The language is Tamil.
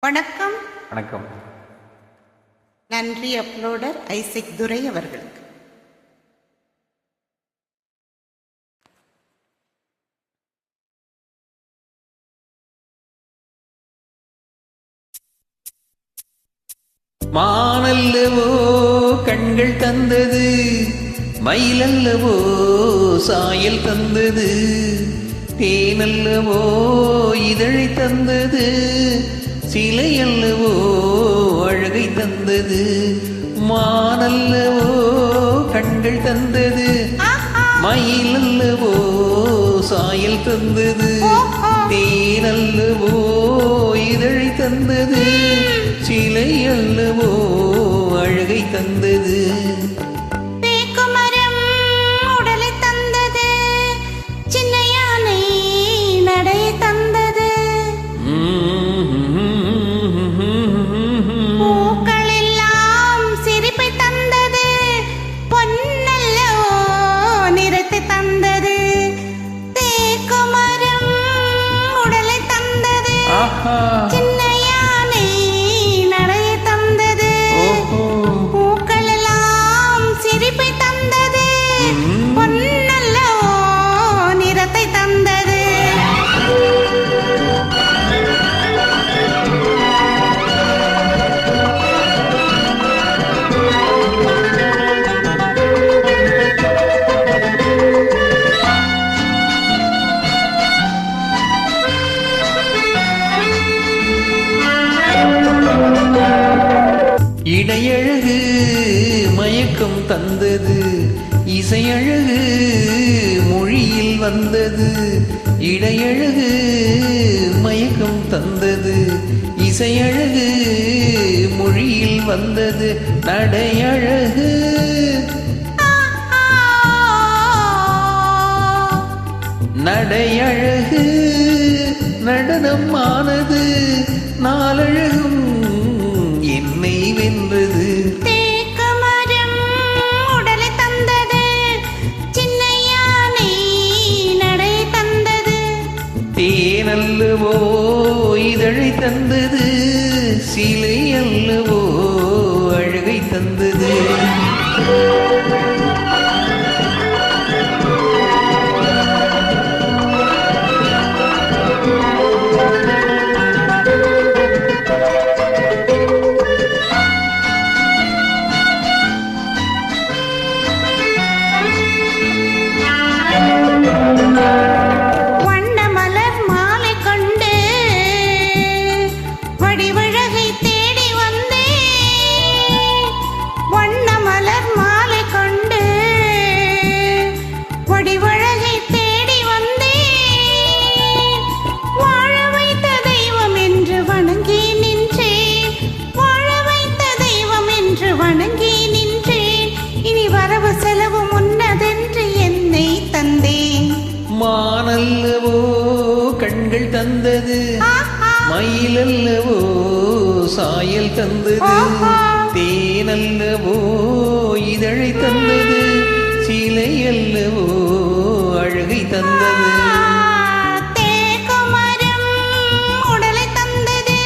வணக்கம். வணக்கம். நன்றி அப்லோடர் ஐசக் துரை அவர்களுக்கு. மானல்லவோ கண்கள் தந்தது, மயிலல்லவோ சாயல் தந்தது, தேனல்லவோ இதழை தந்தது, சிலை அல்லவோ அழகை தந்தது. மானல்லவோ கண்கள் தந்தது, மயிலல்லவோ சாயல் தந்தது, தேனல்லவோ இதழை தந்தது, சிலை அல்லவோ அழகை தந்தது. இடையழகு மயக்கம் தந்தது, இசையழகு மொழியில் வந்தது. இடையழகு மயக்கம் தந்தது, இசையழகு மொழியில் வந்தது. நடையழகு நடையழகு நடனம் ஆனது, நாளழகும் என்னை வென்றது. தேக்கமரம் உடலை தந்தது, சின்ன யானை நடை தந்தது, தேனல்லவோ இதழை தந்தது, சிலை அல்லவோ அழகை தந்தது. மானல்லவோ கண்கள் தந்தது, மயிலல்லவோ சாயல் தந்தது, தேனல்லவோ இதழை தந்தது, சிலை அல்லவோ அழகை தந்தது. தேக்கமரம் உடலை தந்தது,